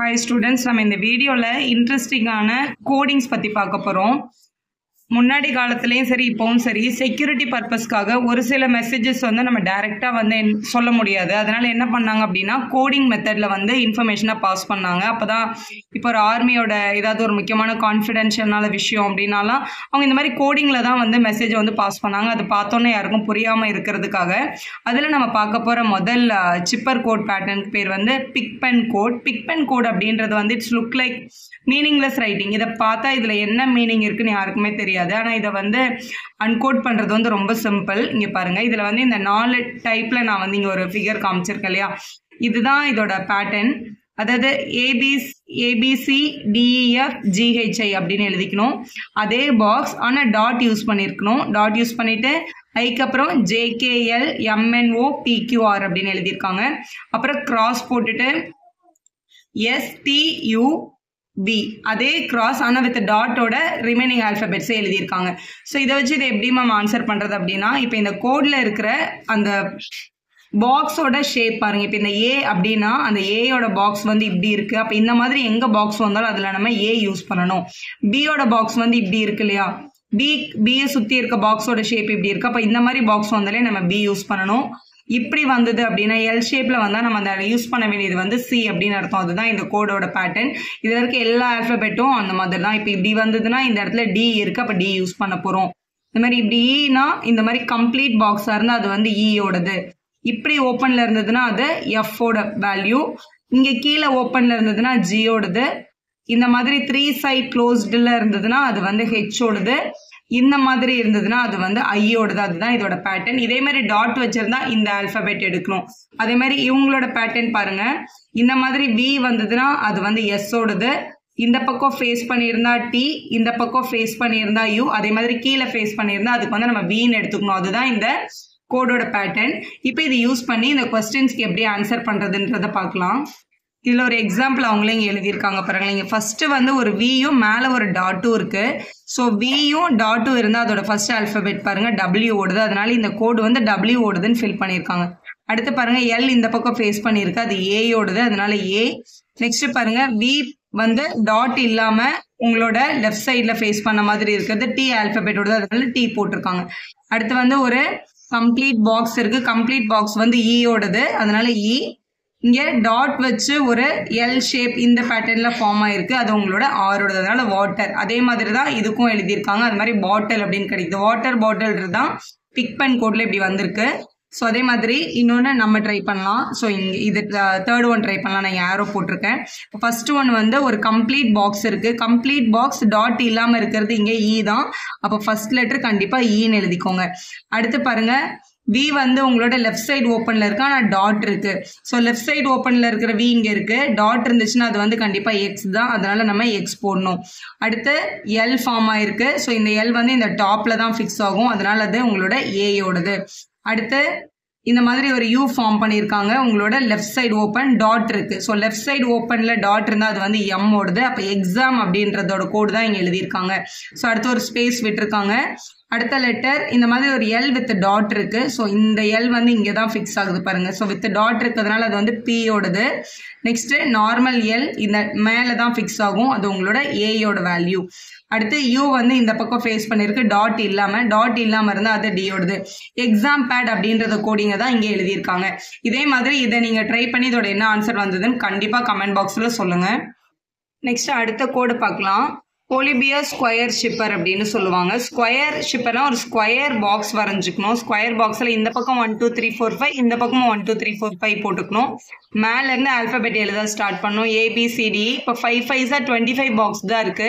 Hi students, நம்ம இந்த வீடியோல இன்ட்ரெஸ்டிங்கான கோடிங்ஸ் பத்தி பார்க்க போறோம். முன்னாடி காலத்துலயும் சரி இப்பவும் சரி செக்யூரிட்டி பர்பஸ்க்காக ஒரு சில மெசேஜஸ் வந்து நம்ம டைரக்டா வந்து சொல்ல முடியாது. அதனால என்ன பண்ணாங்க அப்படின்னா கோடிங் மெத்தட்ல வந்து இன்ஃபர்மேஷனை பாஸ் பண்ணாங்க. அப்பதான் இப்போ ஒரு ஆர்மியோட ஏதாவது ஒரு முக்கியமான கான்ஃபிடென்ஷியலான விஷயம் அப்படின்னாலாம் அவங்க இந்த மாதிரி கோடிங்ல தான் வந்து மெசேஜ் வந்து பாஸ் பண்ணாங்க. அது பார்த்தோன்னே யாருக்கும் புரியாம இருக்கிறதுக்காக அதில் நம்ம பார்க்க போற முதல் சிப்பர் கோட் பேட்டர்னுக்கு பேர் வந்து pigpen code. Pigpen code அப்படின்றது வந்து it's look like meaningless writing. இதை பார்த்தா இதுல என்ன மீனிங் இருக்குன்னு யாருக்குமே தெரியாது. ஆனா இதை வந்து அன்கோட் பண்றது வந்து ரொம்ப சிம்பிள். இங்க பாருங்க, இதுல வந்து இந்த 4 டைப்ல நான் வந்து இங்க ஒரு ஃபிகர் காமிச்சிருக்கேன் இல்லையா, இதுதான் இதோட பேட்டர்ன். அதாவது ABCDEFGHI அப்படின்னு எழுதிக்கணும். அதே பாக்ஸ் ஆனா டாட் யூஸ் பண்ணிருக்கணும். டாட் யூஸ் பண்ணிட்டு ஐக்கு அப்புறம் JKLMNOPQR அப்படின்னு எழுதியிருக்காங்க. அப்புறம் கிராஸ் போட்டுட்டு STUB அதே கிராஸ் ஆனா வித் டாட்டோட ரிமைனிங் ஆல்பபெட்ஸே எழுதியிருக்காங்க. ஸோ இதை வச்சு இதை எப்படி மேம் ஆன்சர் பண்றது அப்படின்னா, இப்போ இந்த கோட்ல இருக்கிற அந்த பாக்ஸோட ஷேப் பாருங்க. இப்போ இந்த ஏ அப்படின்னா அந்த ஏயோட பாக்ஸ் வந்து இப்படி இருக்கு. அப்போ இந்த மாதிரி எங்க பாக்ஸ் வந்தாலும் அதுல நம்ம ஏ யூஸ் பண்ணணும். பியோட பாக்ஸ் வந்து இப்படி இருக்கு இல்லையா, பியை சுத்தி இருக்க பாக்ஸோட ஷேப் இப்படி இருக்கு. அப்போ இந்த மாதிரி பாக்ஸ் வந்தாலே நம்ம பி யூஸ் பண்ணணும். இப்படி வந்தது அப்படின்னா எல் ஷேப்ல வந்தா நம்ம அந்த யூஸ் பண்ண வேண்டியது வந்து சி அப்படின்னு அர்த்தம். அதுதான் இந்த கோடோட பேட்டர்ன். இதுல இருக்க எல்லா ஆல்பபெட்டும் அந்த மாதிரி தான். இப்போ இப்படி வந்ததுன்னா இந்த இடத்துல டி இருக்கு, அப்ப டி யூஸ் பண்ண போறோம். இந்த மாதிரி இப்படி ஈனா இந்த மாதிரி கம்ப்ளீட் பாக்ஸா இருந்தா அது வந்து ஈயோடது. இப்படி ஓப்பன்ல இருந்ததுன்னா அது எஃப்ஓட வேல்யூ. இங்க கீழே ஓப்பன்ல இருந்ததுன்னா ஜியோடது. இந்த மாதிரி 3 சைட் க்ளோஸ்டுல இருந்ததுன்னா அது வந்து ஹெச்சோடது. இந்த மாதிரி இருந்ததுன்னா அது வந்து ஐயோடது. அதுதான் இதோட பேட்டர்ன். இதே மாதிரி டாட் வச்சிருந்தா இந்த ஆல்பபெட் எடுக்கணும். அதே மாதிரி இவங்களோட பேட்டர்ன் பாருங்க. இந்த மாதிரி வி வந்ததுன்னா அது வந்து எஸ்ஓடது. இந்த பக்கம் ஃபேஸ் பண்ணியிருந்தா டி, இந்த பக்கம் ஃபேஸ் பண்ணியிருந்தா யூ, அதே மாதிரி கீழே ஃபேஸ் பண்ணியிருந்தா அதுக்கு வந்து நம்ம வின்னு எடுத்துக்கணும். அதுதான் இந்த கோடோட பேட்டர்ன். இப்போ இது யூஸ் பண்ணி இந்த கொஸ்டின்ஸ்க்கு எப்படி ஆன்சர் பண்றதுன்றத பார்க்கலாம். இதுல ஒரு எக்ஸாம்பிள் அவங்களே இங்க எழுதியிருக்காங்க பாருங்க. இங்க ஃபர்ஸ்ட் வந்து ஒரு வியும் மேல ஒரு டாட்டும் இருக்கு. ஸோ வியும் டாட்டும் இருந்தா அதோட ஃபர்ஸ்ட் ஆல்பபெட் பாருங்க டபிள்யூ ஓடுது. அதனால இந்த கோடு வந்து டபிள்யூ ஓடுதுன்னு ஃபில் பண்ணியிருக்காங்க. அடுத்து பாருங்க எல் இந்த பக்கம் ஃபேஸ் பண்ணியிருக்கு, அது ஏ ஓடுது, அதனால ஏ. நெக்ஸ்ட் பாருங்க வி வந்து டாட் இல்லாம உங்களோட லெஃப்ட் சைட்ல ஃபேஸ் பண்ண மாதிரி இருக்கிறது டி ஆல்பபெட் ஓடுது, அதனால டி போட்டிருக்காங்க. அடுத்து வந்து ஒரு கம்ப்ளீட் பாக்ஸ் இருக்கு. கம்ப்ளீட் பாக்ஸ் வந்து ஈயோடது, அதனால இ. இங்க டாட் வச்சு ஒரு எல் ஷேப் இந்த பேட்டர்ன்ல ஃபார்ம் ஆயிருக்கு, அது உங்களோட ஆரோட, அதனால வாட்டர். அதே மாதிரி தான் இதுக்கும் எழுதியிருக்காங்க. அது மாதிரி பாட்டில் அப்படின்னு கிடைக்குது. வாட்டர் பாட்டில் தான் பிக் பென் கோட்ல இப்படி வந்திருக்கு. ஸோ அதே மாதிரி இன்னொன்று நம்ம ட்ரை பண்ணலாம். ஸோ இங்கே இது தேர்ட் ஒன் ட்ரை பண்ணலாம். நான் ஏரோ போட்டிருக்கேன். ஃபர்ஸ்ட் ஒன் வந்து ஒரு கம்ப்ளீட் பாக்ஸ் இருக்கு. கம்ப்ளீட் பாக்ஸ் டாட் இல்லாமல் இருக்கிறது இங்கே இ தான். அப்போ ஃபர்ஸ்ட் லெட்டர் கண்டிப்பாக ஈன்னு எழுதிக்கோங்க. அடுத்து பாருங்க வி வந்து உங்களோட லெஃப்ட் சைடு ஓப்பன்ல இருக்கு, ஆனால் டாட் இருக்கு. ஸோ லெஃப்ட் சைடு ஓப்பன்ல இருக்கிற வி இங்க இருக்கு. டாட் இருந்துச்சுன்னா அது வந்து கண்டிப்பா எக்ஸ் தான், அதனால நம்ம எக்ஸ் போடணும். அடுத்து எல் ஃபார்ம் ஆயிருக்கு. ஸோ இந்த எல் வந்து இந்த டாப்ல தான் ஃபிக்ஸ் ஆகும், அதனால அது உங்களோட ஏயோடது. அடுத்து இந்த மாதிரி ஒரு யூ ஃபார்ம் பண்ணியிருக்காங்க. உங்களோட லெஃப்ட் சைடு ஓப்பன் டாட் இருக்கு. ஸோ லெஃப்ட் சைடு ஓப்பன்ல டாட் இருந்தால் அது வந்து எம் ஓடுது. அப்போ எக்ஸாம் அப்படின்றதோட கோடு தான் இங்கே எழுதியிருக்காங்க. ஸோ அடுத்து ஒரு ஸ்பேஸ் விட்டுருக்காங்க. அடுத்த லெட்டர் இந்த மாதிரி ஒரு எல் வித் டாட் இருக்கு. ஸோ இந்த எல் வந்து இங்கே தான் ஃபிக்ஸ் ஆகுது பாருங்க. ஸோ வித் டாட் இருக்கிறதுனால அது வந்து பியோடது. நெக்ஸ்ட் நார்மல் எல் இந்த மேலே தான் ஃபிக்ஸ் ஆகும், அது உங்களோட ஏயோட வேல்யூ. அடுத்து யூ வந்து இந்த பக்கம் ஃபேஸ் பண்ணிருக்கு, டாட் இல்லாம இருந்தா அது டியோடது. எக்ஸாம் பேட் அப்படின்றத கோடிங்க தான் இங்கே எழுதியிருக்காங்க. இதே மாதிரி இதை நீங்க ட்ரை பண்ணி இதோட என்ன ஆன்சர் வந்ததுன்னு கண்டிப்பா கமெண்ட் பாக்ஸ்ல சொல்லுங்க. நெக்ஸ்ட் அடுத்த கோடு பார்க்கலாம். போலிபியா ஸ்கொயர் ஷிப்பர் அப்படின்னு சொல்லுவாங்க. ஸ்கொயர் ஷிப்பர்னா ஒரு ஸ்கொயர் பாக்ஸ் வரைஞ்சிக்கணும். ஸ்கொயர் பாக்ஸ்ல இந்த பக்கம் 1 2 3 4 5, இந்த பக்கம் 1 2 3 4 5 போட்டுக்கணும். மேல இருந்து ஆல்பபெட் எழுத ஸ்டார்ட் பண்ணும். ABCD. இப்போ 5 5 25 பாக்ஸ் தான் இருக்கு.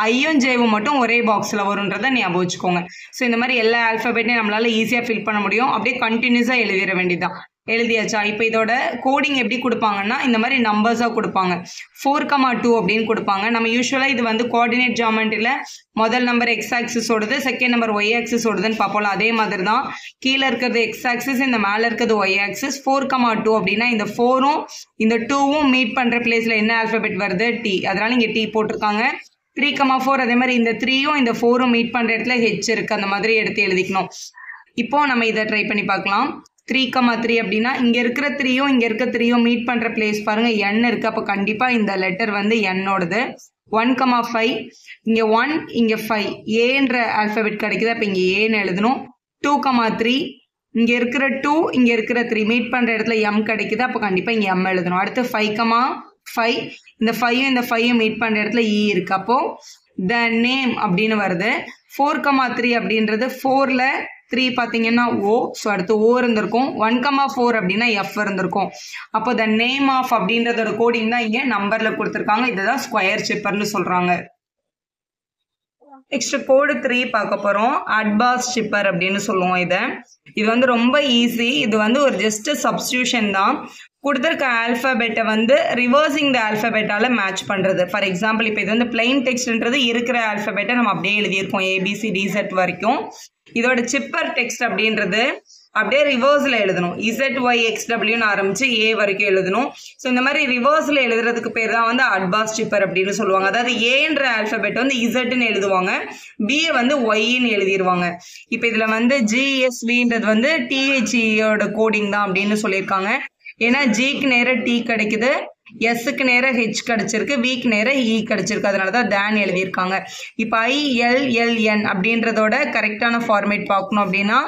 ஐயும் ஜேவும் மட்டும் ஒரே பாக்ஸ்ல வரும்ன்றதை ஞாபகம் வச்சுக்கோங்க. ஸோ இந்த மாதிரி எல்லா ஆல்பபெட்டையும் நம்மளால ஈஸியா ஃபில் பண்ண முடியும். அப்படியே கண்டினியூஸா எழுதிட வேண்டியதான். எழுதியாச்சா? இப்போ இதோட கோடிங் எப்படி கொடுப்பாங்கன்னா இந்த மாதிரி நம்பர்ஸா கொடுப்பாங்க. 4,2 அப்படின்னு கொடுப்பாங்க. நம்ம யூஸ்வலா இது வந்து கோஆர்டினேட் ஜாமெண்ட்ரியில முதல் நம்பர் எக்ஸ் ஆக்சிஸ் ஓடுது, செகண்ட் நம்பர் ஒய் ஆக்சிஸ் ஓடுதுன்னு பார்ப்போம். அதே மாதிரி தான் கீழே இருக்கிறது எக்ஸ் ஆக்சிஸ், இந்த மேல இருக்கிறது ஒய் ஆக்சிஸ். 4,2 அப்படின்னா இந்த 4ம் இந்த 2ம் மீட் பண்ற பிளேஸ்ல என்ன ஆல்பபெட் வருது? டி. அதனால இங்க டி போட்டிருக்காங்க. 3,4 அதே மாதிரி இந்த 3ம் இந்த 4ம் மீட் பண்ற இடத்துல ஹெச் இருக்கு, அந்த மாதிரி எடுத்து எழுதிக்கணும். இப்போ நம்ம இதை ட்ரை பண்ணி பார்க்கலாம். 3,3 அப்படின்னா இங்கே இருக்கிற 3யும் இங்கே இருக்க 3யும் மீட் பண்ணுற பிளேஸ் பாருங்கள் n இருக்குது. அப்போ கண்டிப்பாக இந்த லெட்டர் வந்து என்னோடது. 1,5 இங்கே 1 இங்கே 5 ஏன்ற ஆல்ஃபபெட் கிடைக்குது. அப்போ இங்கே ஏன்னு எழுதணும். 2,3 இங்கே இருக்கிற 2 இங்கே இருக்கிற 3 மீட் பண்ணுற இடத்துல m கிடைக்குது. அப்போ கண்டிப்பாக இங்கே m எழுதணும். அடுத்து 5,5 இந்த 5யும் இந்த 5யும் மீட் பண்ணுற இடத்துல e இருக்குது. அப்போது த நேம் அப்படின்னு வருது. 4,3 அப்படின்றது 4ல் 3 பார்த்தீங்கன்னா ஓ. ஸோ அடுத்து ஓ இருந்திருக்கும். 1,4 அப்படின்னா எஃப் இருந்திருக்கும். அப்போ த நேம் ஆஃப் அப்படின்றதோட கோடிங் தான் இங்கே நம்பரில் கொடுத்துருக்காங்க. இதுதான் ஸ்கொயர் சிப்பர்னு சொல்கிறாங்க. நெக்ஸ்ட் கோடு 3 பார்க்க போகிறோம். அட்பாஸ் சிப்பர் அப்படின்னு சொல்லுவோம். இது வந்து ரொம்ப ஈஸி. இது வந்து ஒரு ஜஸ்ட் சப்ஸ்டியூஷன் தான். கொடுத்துருக்க ஆல்ஃபபெட்டை வந்து ரிவர்சிங் த ஆல்ஃபபெட்டால் மேட்ச் பண்ணுறது. ஃபார் எக்ஸாம்பிள் இப்போ இது வந்து பிளைன் டெக்ஸ்ட்ன்றது இருக்கிற ஆல்ஃபபெட்டை நம்ம அப்படியே எழுதியிருக்கோம் ABCD வரைக்கும். இதோட சிப்பர் டெக்ஸ்ட் அப்படின்றது அப்படியே ரிவர்ஸில் எழுதணும். ZYXWன்னு ஆரம்பித்து A வரைக்கும் எழுதணும். ஸோ இந்த மாதிரி ரிவர்ஸில் எழுதுறதுக்கு பேர் தான் வந்து அட்பாஸ் சிப்பர் அப்படின்னு சொல்லுவாங்க. அதாவது ஏன்ற ஆல்ஃபபெட் வந்து இசட்னு எழுதுவாங்க, பியை வந்து ஒய்ன்னு எழுதிடுவாங்க. இப்போ இதில் வந்து GSVன்றது வந்து THEயோட கோடிங் தான் அப்படின்னு சொல்லியிருக்காங்க. ஏன்னா ஜிக்கு நேராக டி கிடைக்குது, எஸ்ஸுக்கு நேராக ஹெச் கிடச்சிருக்கு, விக்கு நேராக இ கிடச்சிருக்கு. அதனால தான் தேன் எழுதியிருக்காங்க. இப்போ ILLN அப்படின்றதோட கரெக்டான ஃபார்மேட் பார்க்கணும் அப்படின்னா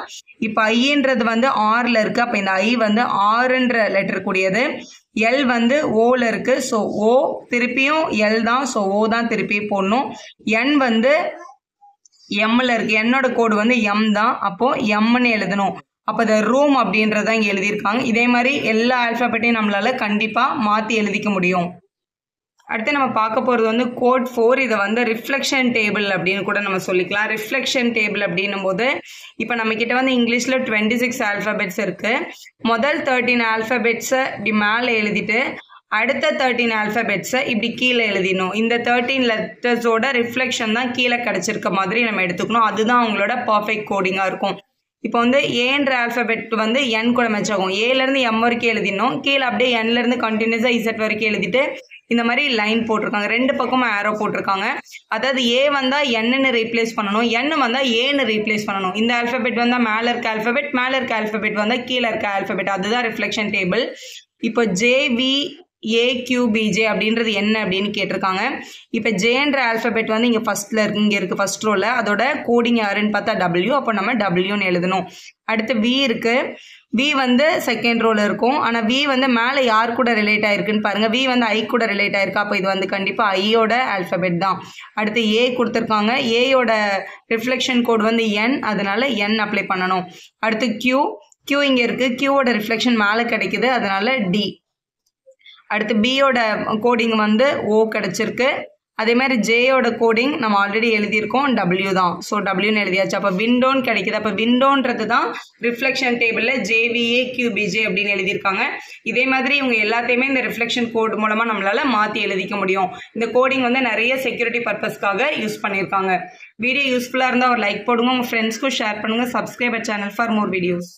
இப்போ ஐன்றது வந்து ஆரில் இருக்குது. அப்போ இந்த ஐ வந்து ஆறுன்ற லெட்டர் கூடியது. எல் வந்து ஓவில் இருக்குது. ஸோ ஓ திருப்பியும் எல் தான். ஸோ ஓ தான் திருப்பி போடணும். என் வந்து எம்மில் இருக்குது. என்னோட கோடு வந்து எம் தான். அப்போது எம்னு எழுதணும். அப்போ இந்த ரூம் அப்படின்றத இங்கே எழுதியிருக்காங்க. இதே மாதிரி எல்லா ஆல்ஃபபெட்டையும் நம்மளால கண்டிப்பாக மாற்றி எழுதிக்க முடியும். அடுத்து நம்ம பார்க்க போகிறது வந்து கோட் 4. இதை வந்து ரிஃப்ளெக்ஷன் டேபிள் அப்படின்னு கூட நம்ம சொல்லிக்கலாம். ரிஃப்ளெக்ஷன் டேபிள் அப்படின்னும் போது இப்போ நம்மக்கிட்ட வந்து இங்கிலீஷில் 26 ஆல்ஃபபெட்ஸ் இருக்குது. முதல் 13 ஆல்ஃபபெட்ஸை இப்படி மேலே எழுதிட்டு அடுத்த 13 ஆல்ஃபபெட்ஸை இப்படி கீழே எழுதிடணும். இந்த 13 லெட்டர்ஸோட ரிஃப்ளெக்ஷன் தான் கீழே கிடச்சிருக்க மாதிரி நம்ம எடுத்துக்கணும். அதுதான் அவங்களோட பர்ஃபெக்ட் கோடிங்காக இருக்கும். இப்போ வந்து ஏன்ற ஆல்ஃபபெட் வந்து என் கூட மேட்ச் ஆகும். ஏலேருந்து எம் வரைக்கும் எழுதிடணும். கீழே அப்படியே என்லேருந்து கண்டினியூஸாக இசட் வரைக்கும் எழுதிட்டு இந்த மாதிரி லைன் போட்டிருக்காங்க. ரெண்டு பக்கமும் ஆரோ போட்டிருக்காங்க. அதாவது ஏ வந்தால் என்னன்னு ரீப்ளேஸ் பண்ணணும், என் வந்தால் ஏன்னு ரீப்ளேஸ் பண்ணணும். இந்த ஆல்ஃபபெட் வந்தால் மேலே இருக்க ஆல்ஃபபெட், மேலே இருக்க ஆல்ஃபபெட் வந்தால் கீழே இருக்க ஆல்ஃபபெட். அதுதான் ரிஃப்ளெக்ஷன் டேபிள். இப்போ JVAQBJ அப்படின்றது என்ன அப்படின்னு கேட்டிருக்காங்க. இப்போ ஜேன்ற ஆல்ஃபபெட் வந்து இங்கே ஃபர்ஸ்ட்ல இருக்கு, இங்கே இருக்குது ஃபர்ஸ்ட் ரோவில். அதோட கோடிங் யாருன்னு பார்த்தா W. அப்போ நம்ம Wன்னு எழுதணும். அடுத்து V இருக்கு. V வந்து செகண்ட் ரோவில் இருக்கும். ஆனால் V வந்து மேலே யார் கூட ரிலேட் ஆயிருக்குன்னு பாருங்கள். V வந்து I கூட ரிலேட் ஆயிருக்கு. அப்போ இது வந்து கண்டிப்பாக ஐயோட ஆல்ஃபபெட் தான். அடுத்து A கொடுத்துருக்காங்க. ஏயோட ரிஃப்ளெக்ஷன் கோட் வந்து N, அதனால N அப்ளை பண்ணணும். அடுத்து Q இங்கே இருக்குது. Qவோட ரிஃப்ளெக்ஷன் மேலே கிடைக்குது, அதனால D. அடுத்து பியோட கோடிங் வந்து O கிடச்சிருக்கு. அதே மாதிரி ஜேயோட கோடிங் நம்ம ஆல்ரெடி எழுதியிருக்கோம், W தான். ஸோ Wன்னு எழுதியாச்சு. அப்போ விண்டோன்னு கிடைக்குது. அப்போ விண்டோன்றது தான் ரிஃப்ளெக்ஷன் டேபிளில் JVAQBJ அப்படின்னு எழுதியிருக்காங்க. இதே மாதிரி இவங்க எல்லாத்தையுமே இந்த ரிஃப்ளெக்ஷன் கோட் மூலமாக நம்மளால் மாற்றி எழுதிக்க முடியும். இந்த கோடிங் வந்து நிறைய செக்யூரிட்டி பர்பஸ்க்காக யூஸ் பண்ணியிருக்காங்க. வீடியோ யூஸ்ஃபுல்லாக இருந்தால் ஒரு லைக் போடுங்க, உங்கள் ஃப்ரெண்ட்ஸ்க்கும் ஷேர் பண்ணுங்கள். Subscriber channel for more videos.